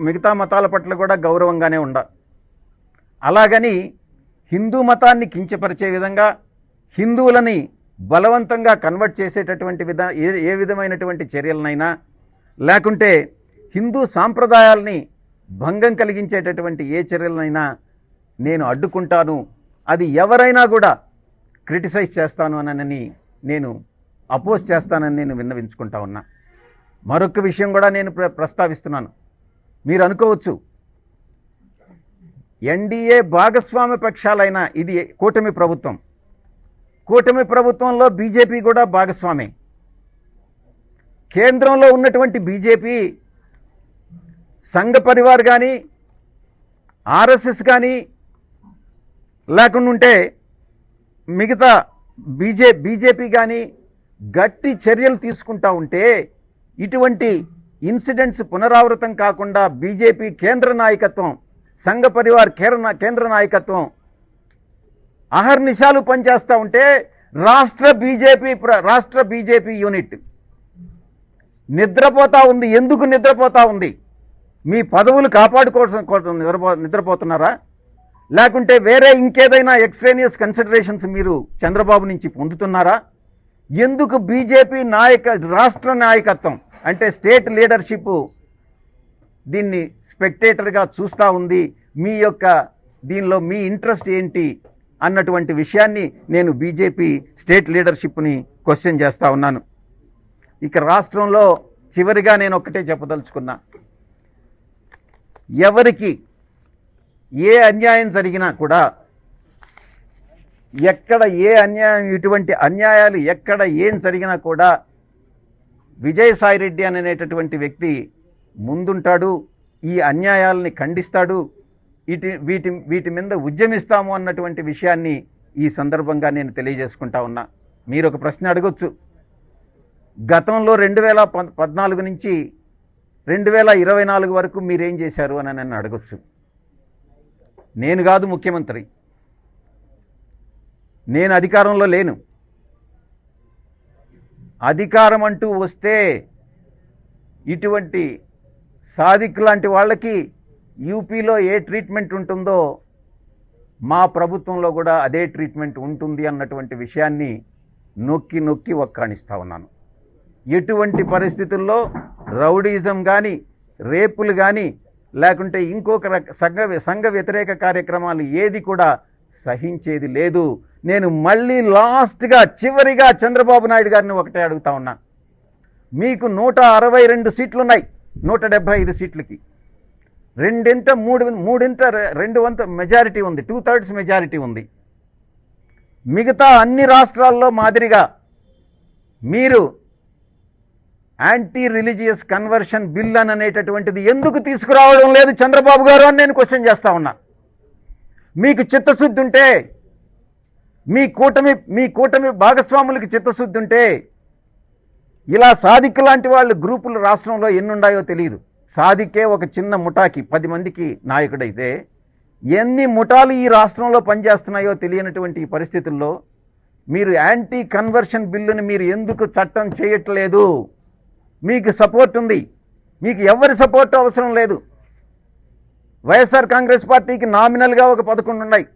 మిగతా మతాల పట్ల కూడా గౌరవంగానే అలాగని హిందూ మతాన్ని కించపరిచే విధంగా హిందువులని బలవంతంగా కన్వర్ట్ చేసేటటువంటి ఏ విధమైనటువంటి చర్యలనైనా లేకుంటే హిందూ సాంప్రదాయాల్ని భంగం కలిగించేటటువంటి ఏ చర్యలనైనా నేను అడ్డుకుంటాను. అది ఎవరైనా కూడా క్రిటిసైజ్ చేస్తాను అనని నేను అపోజ్ చేస్తానని నేను విన్నవించుకుంటా ఉన్నా. మరొక విషయం కూడా నేను ప్రస్తావిస్తున్నాను. మీరు అనుకోవచ్చు, ఎన్డీఏ భాగస్వామ్య పక్షాలైన ఇది కూటమి ప్రభుత్వంలో బీజేపీ కూడా భాగస్వామే. కేంద్రంలో ఉన్నటువంటి బీజేపీ సంఘ పరివార్ కానీ ఆర్ఎస్ఎస్ కానీ లేకుంటే మిగతా బీజేపీ కానీ గట్టి చర్యలు తీసుకుంటా ఉంటే ఇటువంటి ఇన్సిడెంట్స్ పునరావృతం కాకుండా బీజేపీ కేంద్ర నాయకత్వం సంఘ పరివార్ కేంద్ర నాయకత్వం అహర్నిశాలు పనిచేస్తూ ఉంటే రాష్ట్ర బీజేపీ యూనిట్ నిద్రపోతా ఉంది. ఎందుకు నిద్రపోతా ఉంది? మీ పదవులు కాపాడుకోవడం నిద్రపోతున్నారా? లేకుంటే వేరే ఇంకేదైనా ఎక్స్ట్రేనియస్ కన్సిడరేషన్స్ మీరు చంద్రబాబు నుంచి పొందుతున్నారా? ఎందుకు బీజేపీ రాష్ట్ర నాయకత్వం అంటే స్టేట్ లీడర్షిప్ దీన్ని స్పెక్టేటర్గా చూస్తూ ఉంది? దీనిలో మీ ఇంట్రెస్ట్ ఏంటి అన్నటువంటి విషయాన్ని నేను బీజేపీ స్టేట్ లీడర్షిప్ని క్వశ్చన్ చేస్తూ ఉన్నాను. ఇక రాష్ట్రంలో చివరిగా నేను ఒక్కటే చెప్పదలుచుకున్నా, ఎవరికి ఏ అన్యాయం జరిగినా కూడా ఎక్కడ ఏ అన్యాయం ఇటువంటి అన్యాయాలు ఎక్కడ ఏం జరిగినా కూడా విజయసాయిరెడ్డి అనేటటువంటి వ్యక్తి ముందుంటాడు, ఈ అన్యాయాలని ఖండిస్తాడు, వీటి మీద ఉద్యమిస్తాము అన్నటువంటి విషయాన్ని ఈ సందర్భంగా నేను తెలియజేసుకుంటా ఉన్నా. మీరు ఒక ప్రశ్న అడగొచ్చు, గతంలో 2014 నుంచి 2024 వరకు మీరేం చేశారు అని నన్ను అడగొచ్చు. నేను కాదు ముఖ్యమంత్రి, నేను అధికారంలో లేను. అధికారం అంటూ వస్తే ఇటువంటి సాదిక్ లాంటి వాళ్ళకి యూపీలో ఏ ట్రీట్మెంట్ ఉంటుందో మా ప్రభుత్వంలో కూడా అదే ట్రీట్మెంట్ ఉంటుంది అన్నటువంటి విషయాన్ని నొక్కి నొక్కి ఒక్కాణిస్తా ఉన్నాను. ఎటువంటి పరిస్థితుల్లో రౌడీజం కానీ రేపులు కానీ లేకుంటే ఇంకొక సంఘ వ్యతిరేక కార్యక్రమాలు ఏది కూడా సహించేది లేదు. నేను మళ్ళీ చివరిగా చంద్రబాబు నాయుడు గారిని ఒకటే అడుగుతా ఉన్నా, మీకు 162 సీట్లున్నాయి 175 సీట్లకి, రెండు వంత మెజారిటీ ఉంది, 2/3 మెజారిటీ ఉంది. మిగతా అన్ని రాష్ట్రాల్లో మాదిరిగా మీరు యాంటీ రిలీజియస్ కన్వర్షన్ బిల్ అనేటటువంటిది ఎందుకు తీసుకురావడం లేదు చంద్రబాబు గారు అని నేను క్వశ్చన్ చేస్తా ఉన్నా. మీకు చిత్తశుద్ధి ఉంటే, మీ కూటమి భాగస్వాములకి చిత్తశుద్ధి ఉంటే, ఇలా సాదిక్ లాంటి వాళ్ళు గ్రూపులు రాష్ట్రంలో ఎన్నున్నాయో తెలియదు. సాదికే ఒక చిన్న ముఠాకి 10 మందికి నాయకుడైతే ఎన్ని ముఠాలు ఈ రాష్ట్రంలో పనిచేస్తున్నాయో తెలియనటువంటి ఈ పరిస్థితుల్లో మీరు యాంటీ కన్వర్షన్ బిల్లుని మీరు ఎందుకు చట్టం చేయట్లేదు? మీకు సపోర్ట్ ఉంది, మీకు ఎవరి సపోర్ట్ అవసరం లేదు. వైఎస్ఆర్ కాంగ్రెస్ పార్టీకి నామినల్గా ఒక 11 ఉన్నాయి,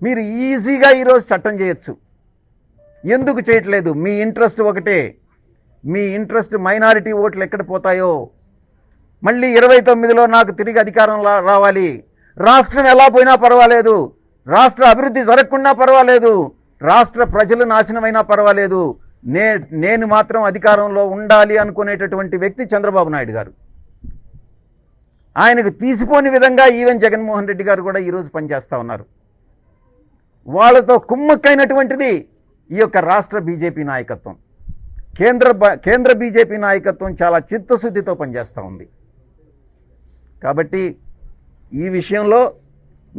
మీరు ఈజీగా ఈరోజు చట్టం చేయొచ్చు. ఎందుకు చేయట్లేదు? మీ ఇంట్రెస్ట్ ఒకటే, మీ ఇంట్రెస్ట్ మైనారిటీ ఓట్లు ఎక్కడ పోతాయో, మళ్ళీ 29లో నాకు తిరిగి అధికారం రావాలి, రాష్ట్రం ఎలా పోయినా పర్వాలేదు, రాష్ట్ర అభివృద్ధి జరగకుండా పర్వాలేదు, రాష్ట్ర ప్రజలు నాశనమైనా పర్వాలేదు, నేను మాత్రం అధికారంలో ఉండాలి అనుకునేటటువంటి వ్యక్తి చంద్రబాబు నాయుడు గారు. ఆయనకు తీసిపోని విధంగా ఈవెన్ జగన్మోహన్ రెడ్డి గారు కూడా ఈరోజు పనిచేస్తూ ఉన్నారు. వాళ్ళతో కుమ్మక్కైనటువంటిది ఈ యొక్క రాష్ట్ర బీజేపీ నాయకత్వం. కేంద్ర బీజేపీ నాయకత్వం చాలా చిత్తశుద్ధితో పనిచేస్తూ ఉంది. కాబట్టి ఈ విషయంలో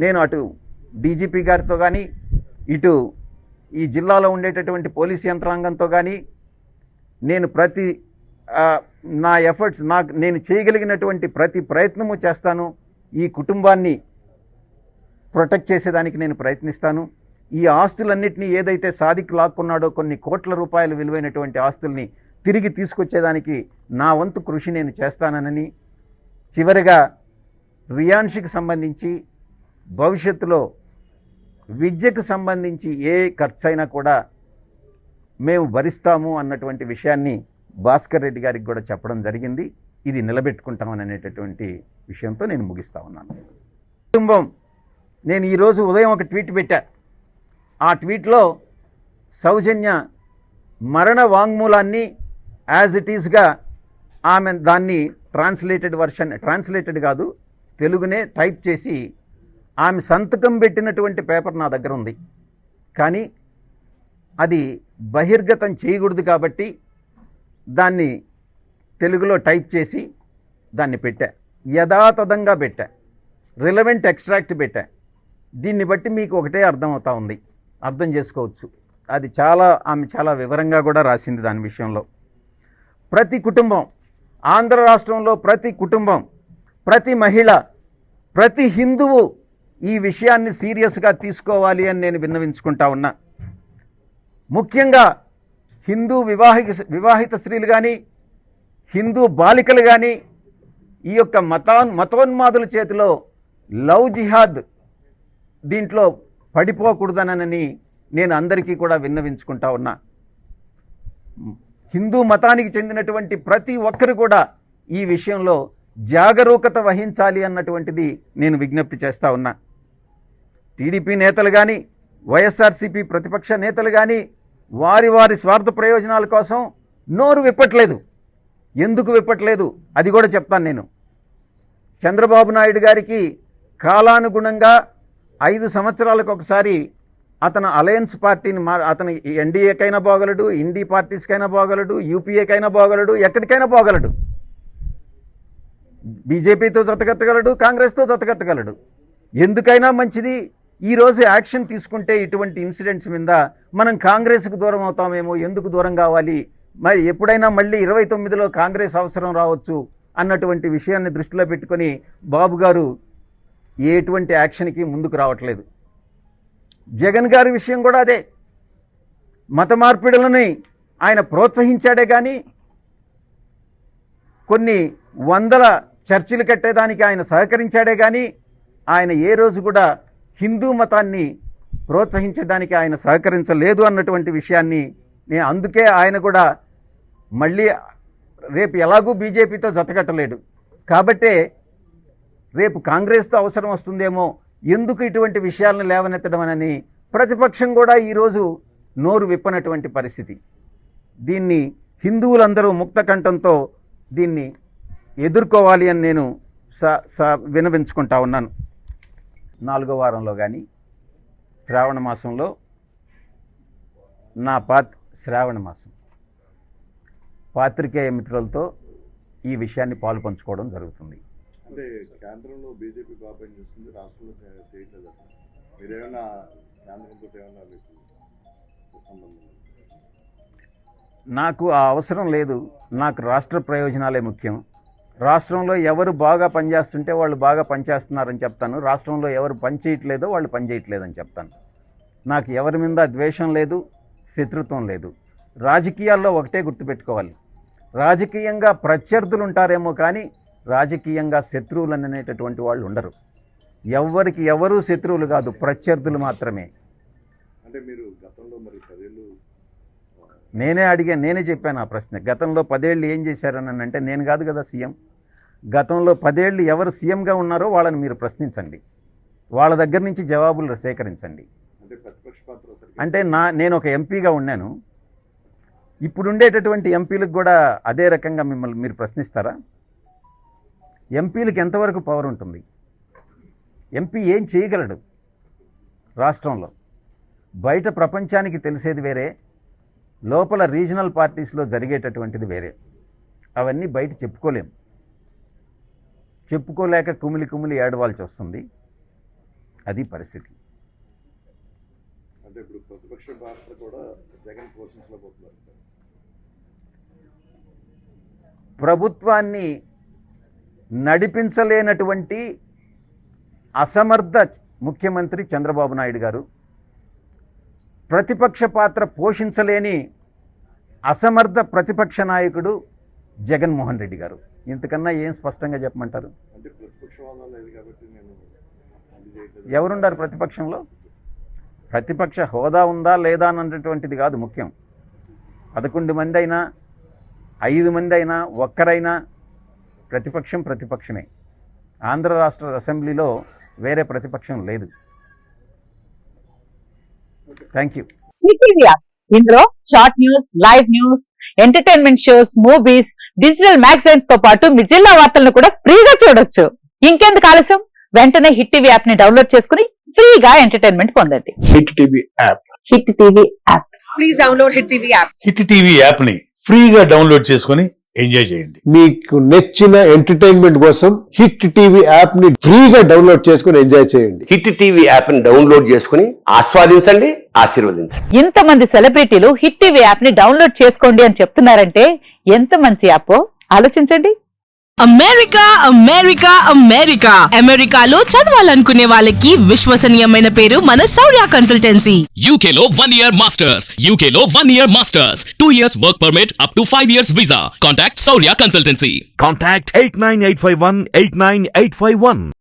నేను అటు డీజీపీ గారితో కానీ ఇటు ఈ జిల్లాలో ఉండేటటువంటి పోలీస్ యంత్రాంగంతో కానీ నేను నా ఎఫర్ట్స్ నేను చేయగలిగినటువంటి ప్రతి ప్రయత్నము చేస్తాను. ఈ కుటుంబాన్ని ప్రొటెక్ట్ చేసేదానికి నేను ప్రయత్నిస్తాను. ఈ ఆస్తులన్నింటినీ ఏదైతే సాదిక్ లాక్కున్నాడో కొన్ని కోట్ల రూపాయలు విలువైనటువంటి ఆస్తుల్ని తిరిగి తీసుకొచ్చేదానికి నా వంతు కృషి నేను చేస్తానని, చివరిగా రియాన్షికి సంబంధించి భవిష్యత్తులో విద్యకు సంబంధించి ఏ ఖర్చైనా కూడా మేము భరిస్తాము అన్నటువంటి విషయాన్ని భాస్కర్ రెడ్డి గారికి కూడా చెప్పడం జరిగింది. ఇది నిలబెట్టుకుంటామని అనేటటువంటి విషయంతో నేను ముగిస్తా ఉన్నాను. కుటుంబం, నేను ఈరోజు ఉదయం ఒక ట్వీట్ పెట్టా. ఆ ట్వీట్లో సౌజన్య మరణ వాంగ్మూలాన్ని యాజ్ ఇట్ ఈస్గా ఆమె దాన్ని ట్రాన్స్లేటెడ్ కాదు, తెలుగునే టైప్ చేసి ఆమె సంతకం పెట్టినటువంటి పేపర్ నా దగ్గర ఉంది. కానీ అది బహిర్గతం చేయకూడదు కాబట్టి దాన్ని తెలుగులో టైప్ చేసి దాన్ని పెట్టా, యథాతథంగా పెట్టా, రిలవెంట్ ఎక్స్ట్రాక్ట్ పెట్టా. దీన్ని బట్టి మీకు ఒకటే అర్థమవుతా ఉంది, అర్థం చేసుకోవచ్చు. అది ఆమె చాలా వివరంగా కూడా రాసింది దాని విషయంలో. ప్రతి కుటుంబం, ఆంధ్ర రాష్ట్రంలో ప్రతి కుటుంబం, ప్రతి మహిళ, ప్రతి హిందువు ఈ విషయాన్ని సీరియస్గా తీసుకోవాలి అని నేను విన్నవించుకుంటా ఉన్నా. ముఖ్యంగా హిందూ వివాహిత స్త్రీలు కానీ, హిందూ బాలికలు కానీ ఈ యొక్క మతోన్మాదుల చేతిలో లవ్ జిహాద్ దీంట్లో పడిపోకూడదనని నేను అందరికీ కూడా విన్నవించుకుంటా ఉన్నా. హిందూ మతానికి చెందినటువంటి ప్రతి ఒక్కరు కూడా ఈ విషయంలో జాగరూకత వహించాలి అన్నటువంటిది నేను విజ్ఞప్తి చేస్తూ ఉన్నా. టీడీపీ నేతలు కానీ, వైఎస్ఆర్సీపీ ప్రతిపక్ష నేతలు కానీ వారి వారి స్వార్థ ప్రయోజనాల కోసం నోరు విప్పట్లేదు. ఎందుకు విప్పట్లేదు అది కూడా చెప్తాను నేను. చంద్రబాబు నాయుడు గారికి కాలానుగుణంగా 5 సంవత్సరాలకు ఒకసారి అతను అలయన్స్ పార్టీని అతను ఎన్డీఏకైనా పోగలడు, ఇండీ పార్టీస్కైనా పోగలడు, యూపీఏకైనా పోగలడు, ఎక్కడికైనా పోగలడు. బీజేపీతో జతకట్టగలడు, కాంగ్రెస్తో జతకట్టగలడు. ఎందుకైనా మంచిది. ఈరోజు యాక్షన్ తీసుకుంటే ఇటువంటి ఇన్సిడెంట్స్ మీద మనం కాంగ్రెస్కు దూరం అవుతామేమో, ఎందుకు దూరం కావాలి, మరి ఎప్పుడైనా మళ్ళీ 29లో కాంగ్రెస్ అవసరం రావచ్చు అన్నటువంటి విషయాన్ని దృష్టిలో పెట్టుకొని బాబు గారు ఎటువంటి యాక్షన్కి ముందుకు రావట్లేదు. జగన్ గారి విషయం కూడా అదే. మత మార్పిడులని ఆయన ప్రోత్సహించాడే కానీ కొన్ని వందల చర్చిలు కట్టేదానికి ఆయన సహకరించాడే కానీ ఆయన ఏ రోజు కూడా హిందూ మతాన్ని ప్రోత్సహించడానికి ఆయన సహకరించలేదు అన్నటువంటి విషయాన్ని నేను, అందుకే ఆయన కూడా మళ్ళీ రేపు ఎలాగూ బీజేపీతో జతకట్టలేడు కాబట్టే రేపు కాంగ్రెస్తో అవసరం వస్తుందేమో, ఎందుకు ఇటువంటి విషయాలను లేవనెత్తడం అని ప్రతిపక్షం కూడా ఈరోజు నోరు విప్పనటువంటి పరిస్థితి. దీన్ని హిందువులందరూ ముక్త కంఠంతో దీన్ని ఎదుర్కోవాలి అని నేను వినవించుకుంటా ఉన్నాను. 4వ వారంలో కానీ శ్రావణ మాసంలో శ్రావణ మాసం పాత్రికేయ మిత్రులతో ఈ విషయాన్ని పాలు పంచుకోవడం జరుగుతుంది. అంటే కేంద్రంలో బీజేపీ బాగా పనిచేస్తుంది, రాష్ట్రంలో చేయట్లేదు. మీరేమైనా కేంద్రంతో ఏమన్నా సంబంధం? నాకు ఆ అవసరం లేదు. నాకు రాష్ట్ర ప్రయోజనాలే ముఖ్యం. రాష్ట్రంలో ఎవరు బాగా పనిచేస్తుంటే వాళ్ళు బాగా పనిచేస్తున్నారని చెప్తాను. రాష్ట్రంలో ఎవరు పనిచేయట్లేదో వాళ్ళు పనిచేయట్లేదని చెప్తాను. నాకు ఎవరి మీద ద్వేషం లేదు, శత్రుత్వం లేదు. రాజకీయాల్లో ఒకటే గుర్తుపెట్టుకోవాలి, రాజకీయంగా ప్రత్యర్థులు ఉంటారేమో కానీ రాజకీయంగా శత్రువులు అనేటటువంటి వాళ్ళు ఉండరు. ఎవరికి ఎవరు శత్రువులు కాదు, ప్రత్యర్థులు మాత్రమే. అంటే మీరు గతంలో మరి 10 ఏళ్ళు నేనే చెప్పాను ఆ ప్రశ్న. గతంలో 10 ఏళ్ళు ఏం చేశారని అంటే నేను కాదు కదా సీఎం. గతంలో 10 ఏళ్ళు ఎవరు సీఎంగా ఉన్నారో వాళ్ళని మీరు ప్రశ్నించండి, వాళ్ళ దగ్గర నుంచి జవాబులు సేకరించండి. అంటే నేను ఒక ఎంపీగా ఉన్నాను. ఇప్పుడు ఉండేటటువంటి ఎంపీలకు కూడా అదే రకంగా మిమ్మల్ని మీరు ప్రశ్నిస్తారా? ఎంపీలకు ఎంతవరకు పవర్ ఉంటుంది? ఎంపీ ఏం చేయగలడు రాష్ట్రంలో? బయట ప్రపంచానికి తెలిసేది వేరే, లోపల రీజనల్ పార్టీస్లో జరిగేటటువంటిది వేరే. అవన్నీ బయట చెప్పుకోలేం. చెప్పుకోలేక కుమిలి ఏడవాల్సి వస్తుంది. అది పరిస్థితి. అంటే ఇప్పుడు ప్రతిపక్ష పాత్ర కూడా జగన్ పోషించలేకపోతున్నారు. ప్రభుత్వాన్ని నడిపించలేనటువంటి అసమర్థ ముఖ్యమంత్రి చంద్రబాబు నాయుడు గారు, ప్రతిపక్ష పాత్ర పోషించలేని అసమర్థ ప్రతిపక్ష నాయకుడు జగన్మోహన్ రెడ్డి గారు. ఇంతకన్నా ఏం స్పష్టంగా చెప్పమంటారు? అంటే ప్రతిపక్ష హోదా లేదు కాబట్టి నేను ఇది చేయట్లేదు. ఎవరున్నారు ప్రతిపక్షంలో? ప్రతిపక్ష హోదా ఉందా లేదా అన్నటువంటిది కాదు ముఖ్యం. 11 మంది అయినా 5 మంది అయినా ఒక్కరైనా ప్రతిపక్షం ప్రతిపక్షమే. ఆంధ్ర రాష్ట్ర అసెంబ్లీలో వేరే ప్రతిపక్షం లేదు. Thank you. ఈటీవీ యాప్ ఇందులో short news, live news, entertainment shows, movies, digital magazines తో పాటు మీ జిల్లా వార్తలను కూడా ఫ్రీగా చూడొచ్చు. ఇంకెందుకు ఆలస్యం? వెంటనే హిట్ టీవీ యాప్ ని డౌన్లోడ్ చేసుకుని ఫ్రీగా ఎంటర్టైన్మెంట్ పొందండి. Hit TV app. Hit TV app. Please download hit TV app. Hit TV app ని ఫ్రీగా డౌన్లోడ్ చేసుకుని ఎంజాయ్ చేయండి. మీకు నచ్చిన ఎంటర్టైన్మెంట్ కోసం హిట్ టీవీ యాప్ ని ఫ్రీగా డౌన్లోడ్ చేసుకుని ఎంజాయ్ చేయండి. హిట్ టీవీ యాప్ ని డౌన్లోడ్ చేసుకుని ఆస్వాదించండి, ఆశీర్వదించండి. ఇంతమంది సెలబ్రిటీలు హిట్ టీవీ యాప్ ని డౌన్లోడ్ చేసుకోండి అని చెప్తున్నారంటే ఎంత మంచి యాప్ ఆలోచించండి. అమెరికా అమెరికా అమెరికా అమెరికాలో చదవాలనుకునే వాళ్ళకి విశ్వసనీయమైన పేరు మన శౌర్య కన్సల్టెన్సీ. UK లో 1 year masters. UK లో 1 year masters. 2 years work permit up to 5 years visa. Contact Saurya Consultancy. Contact 89851 89851.